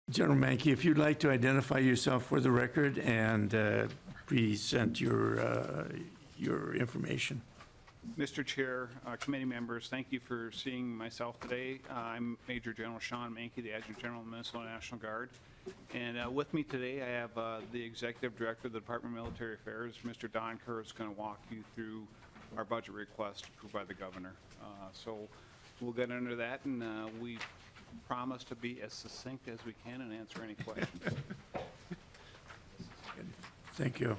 General Mankey, if you'd like to identify yourself for the record and present your information. Mr. Chair, committee members, thank you for seeing myself today. I'm Major General Sean Mankey, the Adjutant General of the Minnesota National Guard. And with me today, I have the Executive Director of the Department of Military Affairs, Mr. Don Kerr, is going to walk you through our budget request approved by the governor. So we'll get into that, and we promise to be as succinct as we can and answer any questions. Thank you.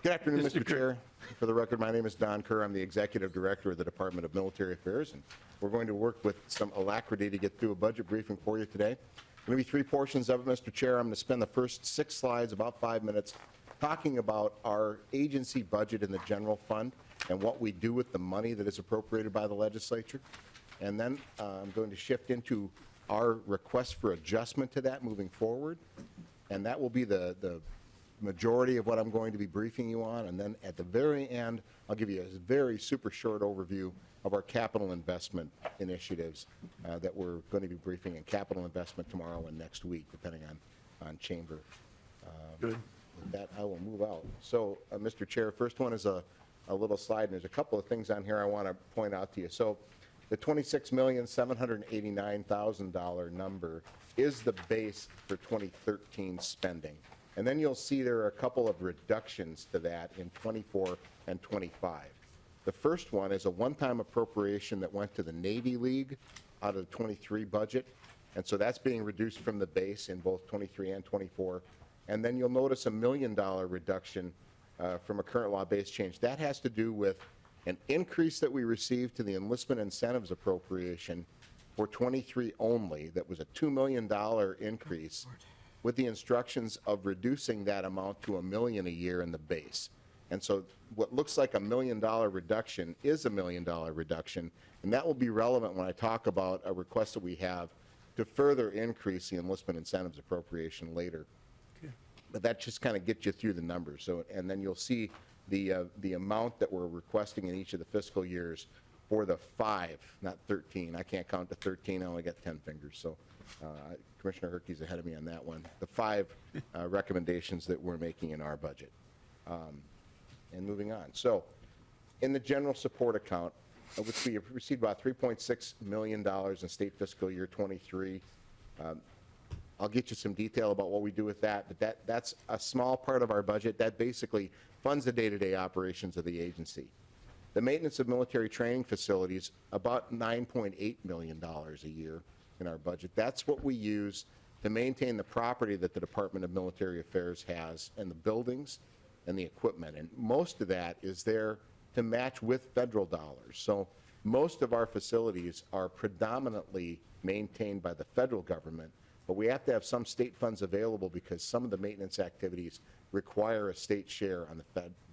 Good afternoon, Mr. Mr. Chair. For the record, my name is Don Kerr. I'm the Executive Director of the Department of Military Affairs, and we're going to work with some alacrity to get through a budget briefing for you today. Going to be three portions of it, Mr. Chair. I'm going to spend the first 6 slides, about 5 minutes, talking about our agency budget in the general fund and what we do with the money that is appropriated by the legislature. And then I'm going to shift into our request for adjustment to that moving forward. And that will be the majority of what I'm going to be briefing you on. And then at the very end, I'll give you a very super short overview of our capital investment initiatives that we're going to be briefing in capital investment tomorrow and next week, depending on chamber. Good. With that, I will move out. So, Mr. Chair, first one is a little slide, and there's a couple of things on here I want to point out to you. So the $26,789,000 number is the base for 2013 spending. And then you'll see there are a couple of reductions to that in 24 and 25. The first one is a one-time appropriation that went to the Navy League out of the 23 budget. And so that's being reduced from the base in both 23 and 24. And then you'll notice $1 million reduction from a current law base change. That has to do with an increase that we received to the enlistment incentives appropriation for 23 only. That was a $2 million increase, with the instructions of reducing that amount to $1 million a year in the base. And so what looks like $1 million reduction is $1 million reduction, and that will be relevant when I talk about a request that we have to further increase the enlistment incentives appropriation later. Okay. But that just kind of gets you through the numbers. So, and then you'll see the amount that we're requesting in each of the fiscal years for the 5, not 13. I can't count to 13. I only got 10 fingers. So Commissioner Herkey's ahead of me on that one. The 5 recommendations that we're making in our budget. And moving on. So in the general support account, which we have received about $3.6 million in state fiscal year 23. I'll get you some detail about what we do with that, but that's a small part of our budget. That basically funds the day-to-day operations of the agency. The maintenance of military training facilities, about $9.8 million a year in our budget. That's what we use to maintain the property that the Department of Military Affairs has, and the buildings and the equipment. And most of that is there to match with federal dollars. So most of our facilities are predominantly maintained by the federal government, but we have to have some state funds available because some of the maintenance activities require a state share on the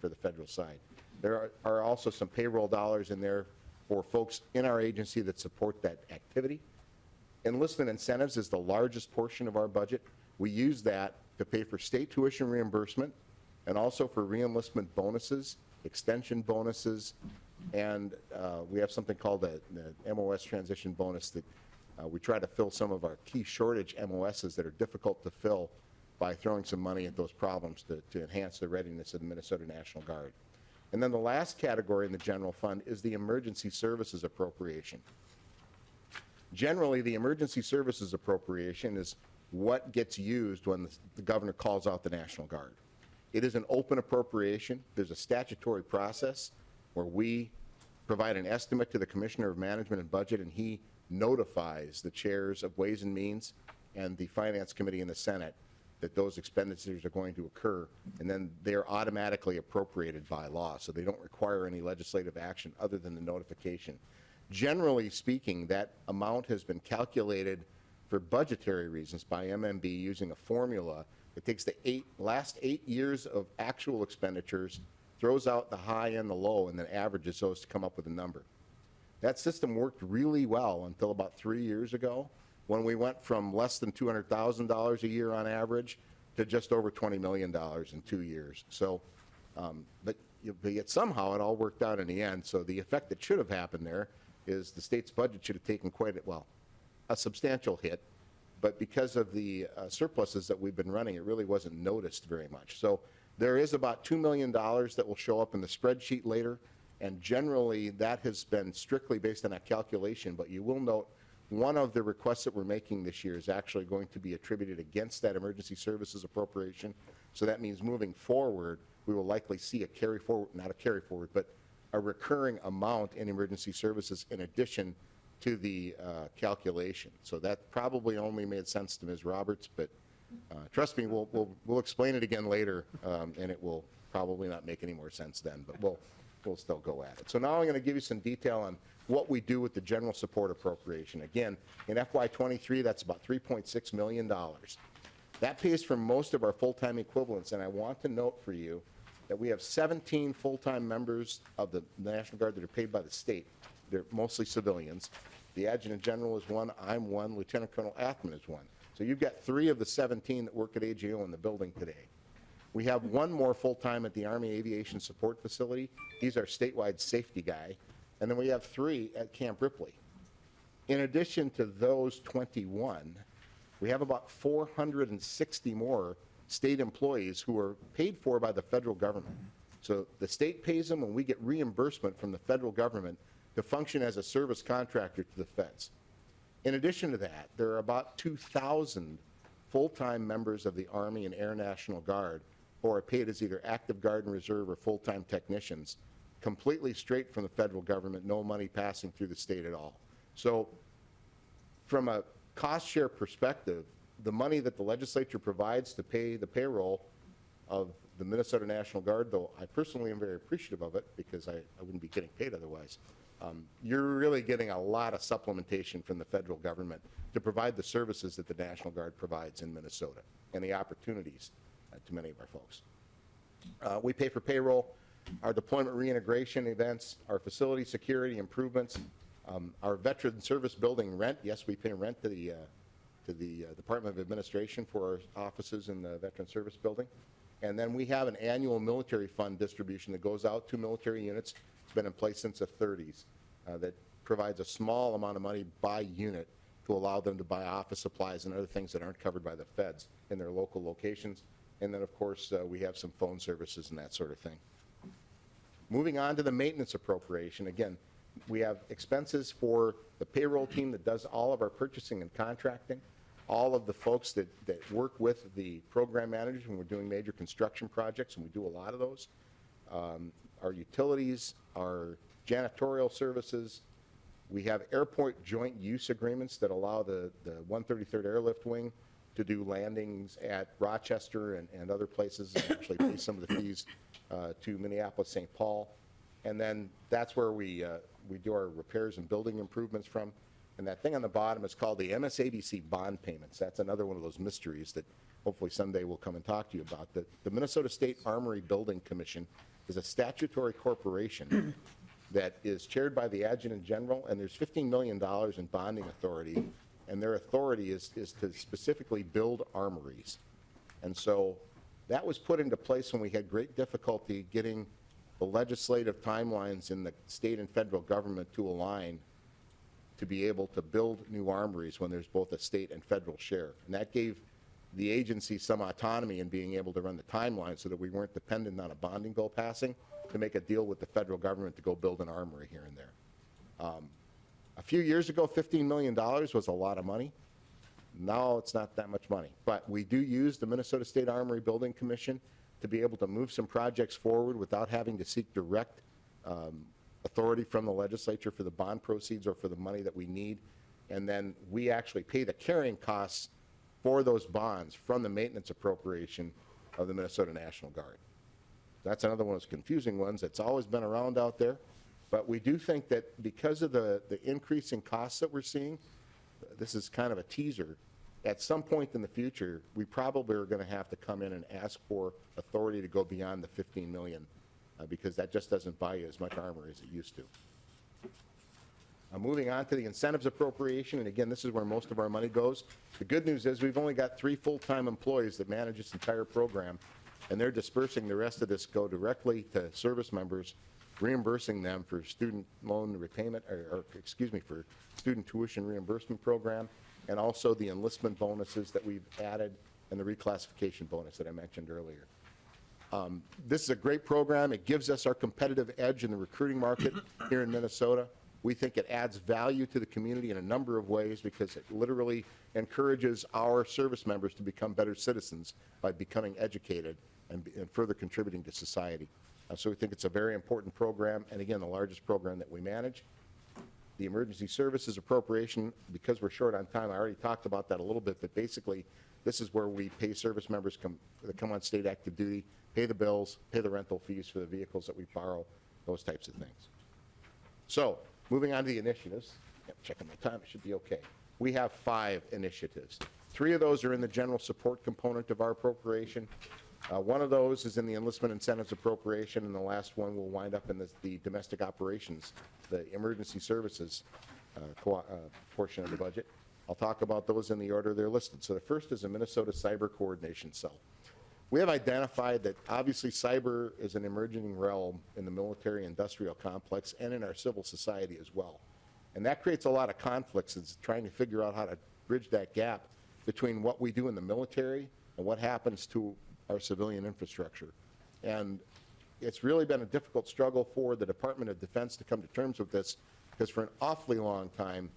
for the federal side. There are also some payroll dollars in there for folks in our agency that support that activity. Enlistment incentives is the largest portion of our budget. We use that to pay for state tuition reimbursement and also for re-enlistment bonuses, extension bonuses, and we have something called the MOS transition bonus that we try to fill some of our key shortage MOSs that are difficult to fill by throwing some money at those problems to enhance the readiness of the Minnesota National Guard. And then the last category in the general fund is the emergency services appropriation. Generally, the emergency services appropriation is what gets used when the governor calls out the National Guard. It is an open appropriation. There's a statutory process where we provide an estimate to the Commissioner of Management and Budget, and he notifies the chairs of Ways and Means and the Finance Committee in the Senate that those expenditures are going to occur, and then they're automatically appropriated by law, so they don't require any legislative action other than the notification. Generally speaking, that amount has been calculated for budgetary reasons by MMB using a formula that takes the last 8 years of actual expenditures throws out the high and the low, and then averages those to come up with a number. That system worked really well until about 3 years ago, when we went from less than $200,000 a year on average to just over $20 million in 2 years. So, but yet somehow it all worked out in the end. So the effect that should have happened there is the state's budget should have taken a substantial hit. But because of the surpluses that we've been running, it really wasn't noticed very much. So there is about $2 million that will show up in the spreadsheet later. And generally, that has been strictly based on a calculation. But you will note one of the requests that we're making this year is actually going to be attributed against that emergency services appropriation. So that means moving forward, we will likely see a carry forward, not a carry forward, but a recurring amount in emergency services in addition to the calculation. So that probably only made sense to Ms. Roberts, but trust me, we'll explain it again later, and it will probably not make any more sense then, but we'll still go at it. So now I'm going to give you some detail on what we do with the general support appropriation. Again, in FY23, that's about $3.6 million. That pays for most of our full-time equivalents, and I want to note for you that we have 17 full-time members of the National Guard that are paid by the state. They're mostly civilians. The Adjutant General is one, I'm one, Lieutenant Colonel Athman is one. So you've got 3 of the 17 that work at AGO in the building today. We have 1 more full-time at the Army Aviation Support Facility. He's our statewide safety guy. And then we have 3 at Camp Ripley. In addition to those 21, we have about 460 more state employees who are paid for by the federal government. So the state pays them, and we get reimbursement from the federal government to function as a service contractor to the feds. In addition to that, there are about 2,000 full-time members of the Army and Air National Guard who are paid as either active Guard and Reserve or full-time technicians, completely straight from the federal government, no money passing through the state at all. So from a cost share perspective, the money that the legislature provides to pay the payroll of the Minnesota National Guard, though I personally am very appreciative of it because I wouldn't be getting paid otherwise, you're really getting a lot of supplementation from the federal government to provide the services that the National Guard provides in Minnesota and the opportunities to many of our folks. We pay for payroll, our deployment reintegration events, our facility security improvements, our veteran service building rent. Yes, we pay rent to the Department of Administration for our offices in the veteran service building. And then we have an annual military fund distribution that goes out to military units. It's been in place since the 30s. That provides a small amount of money by unit to allow them to buy office supplies and other things that aren't covered by the feds in their local locations. And then, of course, we have some phone services and that sort of thing. Moving on to the maintenance appropriation, again, we have expenses for the payroll team that does all of our purchasing and contracting, all of the folks that work with the program managers when we're doing major construction projects, and we do a lot of those, our utilities, our janitorial services. We have airport joint use agreements that allow the 133rd Airlift Wing to do landings at Rochester and other places, and actually pay some of the fees to Minneapolis, St. Paul. And then that's where we do our repairs and building improvements from. And that thing on the bottom is called the MSADC bond payments. That's another one of those mysteries that hopefully someday we'll come and talk to you about. The Minnesota State Armory Building Commission is a statutory corporation that is chaired by the Adjutant General, and there's $15 million in bonding authority, and their authority is to specifically build armories. And so that was put into place when we had great difficulty getting the legislative timelines in the state and federal government to align to be able to build new armories when there's both a state and federal share. And that gave the agency some autonomy in being able to run the timeline so that we weren't dependent on a bonding bill passing to make a deal with the federal government to go build an armory here and there. A few years ago, $15 million was a lot of money. Now it's not that much money. But we do use the Minnesota State Armory Building Commission to be able to move some projects forward without having to seek direct authority from the legislature for the bond proceeds or for the money that we need. And then we actually pay the carrying costs for those bonds from the maintenance appropriation of the Minnesota National Guard. That's another one of those confusing ones that's always been around out there. But we do think that because of the increase in costs that we're seeing, this is kind of a teaser. At some point in the future, we probably are going to have to come in and ask for authority to go beyond the $15 million because that just doesn't buy you as much armor as it used to. Moving on to the incentives appropriation, and again, this is where most of our money goes. The good news is we've only got 3 full-time employees that manage this entire program, and they're dispersing the rest of this go directly to service members, reimbursing them for student loan repayment, for student tuition reimbursement program, and also the enlistment bonuses that we've added and the reclassification bonus that I mentioned earlier. This is a great program. It gives us our competitive edge in the recruiting market here in Minnesota. We think it adds value to the community in a number of ways because it literally encourages our service members to become better citizens by becoming educated and further contributing to society. So we think it's a very important program, and again, the largest program that we manage. The emergency services appropriation, because we're short on time, I already talked about that a little bit, but basically, this is where we pay service members that come on state active duty, pay the bills, pay the rental fees for the vehicles that we borrow, those types of things. So, moving on to the initiatives. Yep, checking my time, it should be okay. We have 5 initiatives. 3 of those are in the general support component of our appropriation. One of those is in the enlistment incentives appropriation, and the last one will wind up in the domestic operations, the emergency services portion of the budget. I'll talk about those in the order they're listed. So the first is a Minnesota Cyber Coordination Cell. We have identified that obviously cyber is an emerging realm in the military industrial complex and in our civil society as well. And that creates a lot of conflicts. It's trying to figure out how to bridge that gap between what we do in the military and what happens to our civilian infrastructure. And it's really been a difficult struggle for the Department of Defense to come to terms with this, because for an awfully long time,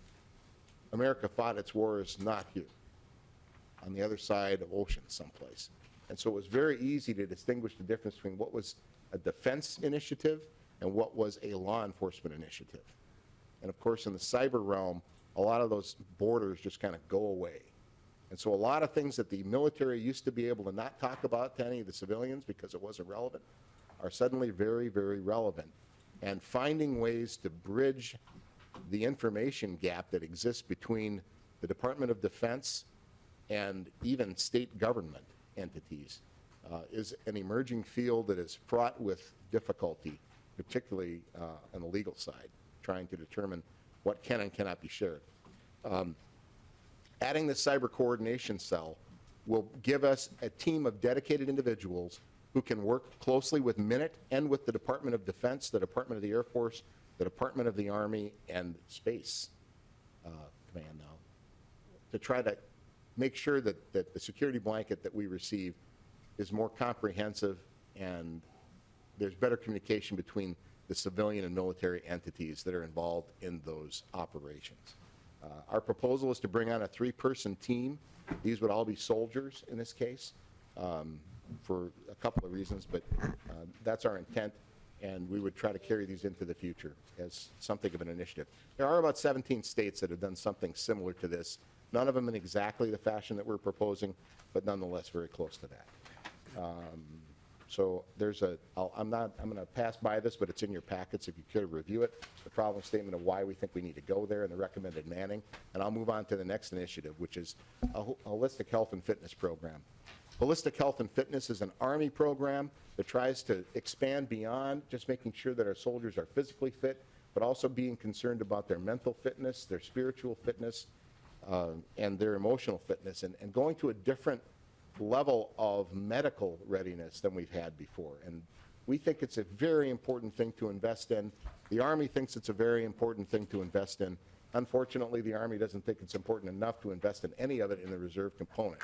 America fought its wars not here, on the other side of ocean someplace. And so it was very easy to distinguish the difference between what was a defense initiative and what was a law enforcement initiative. And of course, in the cyber realm, a lot of those borders just kind of go away. And so a lot of things that the military used to be able to not talk about to any of the civilians because it wasn't relevant are suddenly very, very relevant. And finding ways to bridge the information gap that exists between the Department of Defense and even state government entities is an emerging field that is fraught with difficulty, particularly on the legal side, trying to determine what can and cannot be shared. Adding the Cyber Coordination Cell will give us a team of dedicated individuals who can work closely with Minute and with the Department of Defense, the Department of the Air Force, the Department of the Army, and Space Command now, to try to make sure that the security blanket that we receive is more comprehensive and there's better communication between the civilian and military entities that are involved in those operations. Our proposal is to bring on a 3-person team. These would all be soldiers in this case for a couple of reasons, but that's our intent, and we would try to carry these into the future as something of an initiative. There are about 17 states that have done something similar to this. None of them in exactly the fashion that we're proposing, but nonetheless very close to that. So there's I'm going to pass by this, but it's in your packets if you care to review it, the problem statement of why we think we need to go there and the recommended manning. And I'll move on to the next initiative, which is a holistic health and fitness program. Holistic Health and Fitness is an Army program that tries to expand beyond just making sure that our soldiers are physically fit, but also being concerned about their mental fitness, their spiritual fitness, and their emotional fitness, and going to a different level of medical readiness than we've had before. And we think it's a very important thing to invest in. The Army thinks it's a very important thing to invest in. Unfortunately, the Army doesn't think it's important enough to invest in any of it in the reserve component.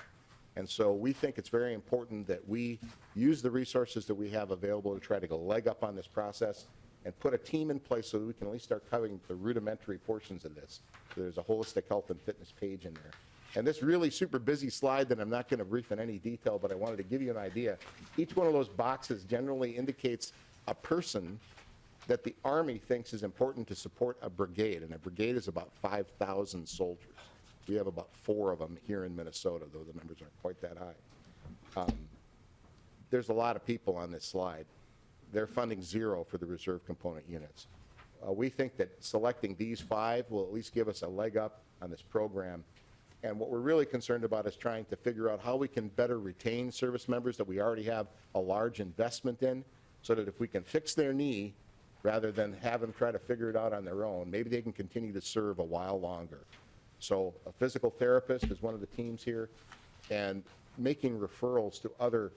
And so we think it's very important that we use the resources that we have available to try to go leg up on this process and put a team in place so that we can at least start covering the rudimentary portions of this. So there's a holistic health and fitness page in there. And this really super busy slide that I'm not going to brief in any detail, but I wanted to give you an idea. Each one of those boxes generally indicates a person that the Army thinks is important to support a brigade, and a brigade is about 5,000 soldiers. We have about 4 of them here in Minnesota, though the numbers aren't quite that high. There's a lot of people on this slide. They're funding 0 for the reserve component units. We think that selecting these 5 will at least give us a leg up on this program. And what we're really concerned about is trying to figure out how we can better retain service members that we already have a large investment in, so that if we can fix their knee, rather than have them try to figure it out on their own, maybe they can continue to serve a while longer. So a physical therapist is one of the teams here, and making referrals to other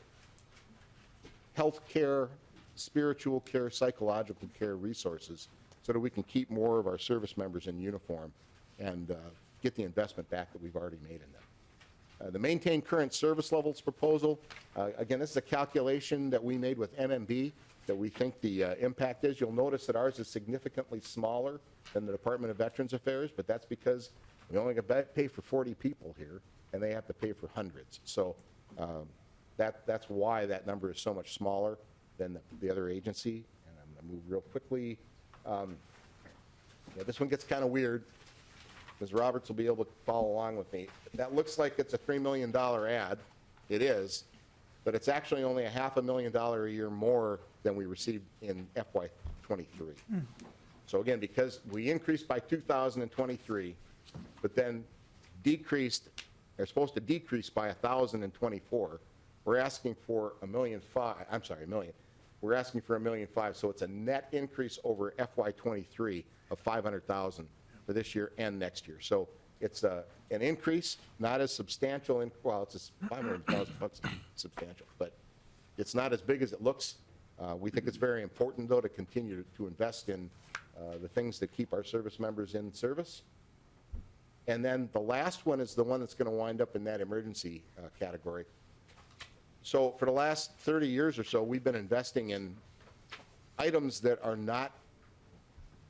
health care, spiritual care, psychological care resources so that we can keep more of our service members in uniform and get the investment back that we've already made in them. The maintain current service levels proposal, again, this is a calculation that we made with MMB that we think the impact is. You'll notice that ours is significantly smaller than the Department of Veterans Affairs, but that's because we only pay for 40 people here, and they have to pay for hundreds. So that's why that number is so much smaller than the other agency. And I'm going to move real quickly. Yeah, this one gets kind of weird. Ms. Roberts will be able to follow along with me. That looks like it's a $3 million ad. It is, but it's actually only a $500,000 a year more than we received in FY23. So again, because we increased by 2,023, but then decreased, they're supposed to decrease by 1,024. We're asking for $1.5 million. I'm sorry, $1 million. We're asking for $1.5 million, so it's a net increase over FY23 of $500,000 for this year and next year. So it's an increase, not as substantial. Well, it's $500,000 substantial, but it's not as big as it looks. We think it's very important, though, to continue to invest in the things that keep our service members in service. And then the last one is the one that's going to wind up in that emergency category. So for the last 30 years or so, we've been investing in items that are not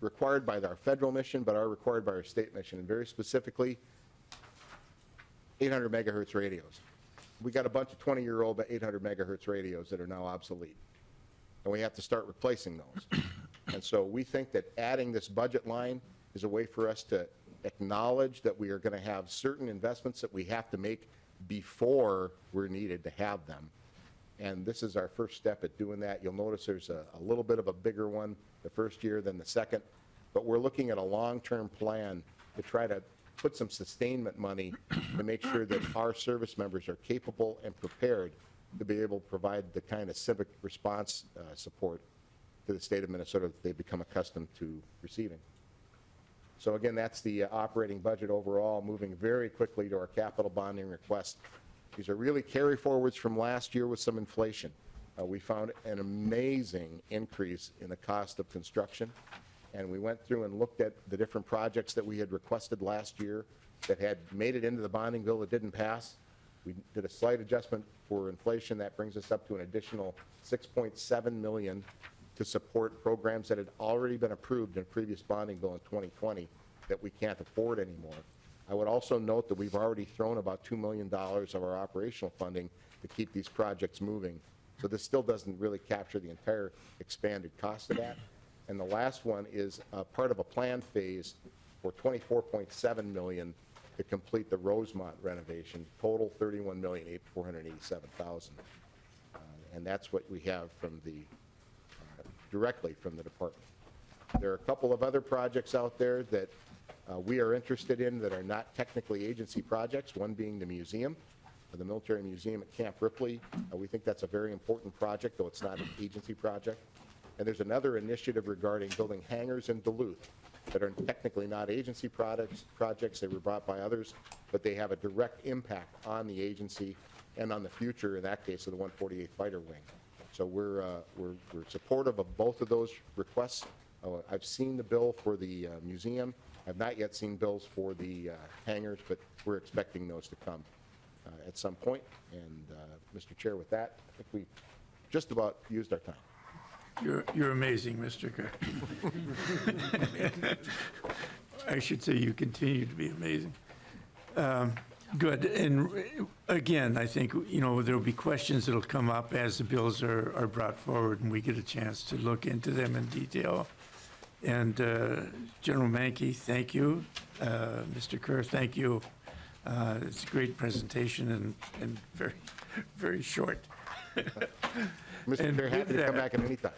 required by our federal mission, but are required by our state mission, and very specifically, 800 megahertz radios. We got a bunch of 20-year-old 800 megahertz radios that are now obsolete, and we have to start replacing those. And so we think that adding this budget line is a way for us to acknowledge that we are going to have certain investments that we have to make before we're needed to have them. And this is our first step at doing that. You'll notice there's a little bit of a bigger one the first year than the second, but we're looking at a long-term plan to try to put some sustainment money to make sure that our service members are capable and prepared to be able to provide the kind of civic response support to the state of Minnesota that they've become accustomed to receiving. So again, that's the operating budget overall, moving very quickly to our capital bonding request. These are really carry forwards from last year with some inflation. We found an amazing increase in the cost of construction, and we went through and looked at the different projects that we had requested last year that had made it into the bonding bill that didn't pass. We did a slight adjustment for inflation. That brings us up to an additional $6.7 million to support programs that had already been approved in a previous bonding bill in 2020 that we can't afford anymore. I would also note that we've already thrown about $2 million of our operational funding to keep these projects moving. So this still doesn't really capture the entire expanded cost of that. And the last one is part of a plan phase for $24.7 million to complete the Rosemont renovation, total $31,487,000. And that's what we have from the directly from the department. There are a couple of other projects out there that we are interested in that are not technically agency projects, one being the museum, the military museum at Camp Ripley. We think that's a very important project, though it's not an agency project. And there's another initiative regarding building hangars in Duluth that are technically not agency projects. They were brought by others, but they have a direct impact on the agency and on the future, in that case, of the 148th Fighter Wing. So we're supportive of both of those requests. I've seen the bill for the museum. I've not yet seen bills for the hangars, but we're expecting those to come at some point. And Mr. Chair, with that, I think we've just about used our time. You're amazing, Mr. Kerr. I should say you continue to be amazing. Good. And again, I think, there'll be questions that'll come up as the bills are brought forward and we get a chance to look into them in detail. And General Mankey, thank you. Mr. Kerr, thank you. It's a great presentation and very, very short. Mr. Chair, happy to come back at any time.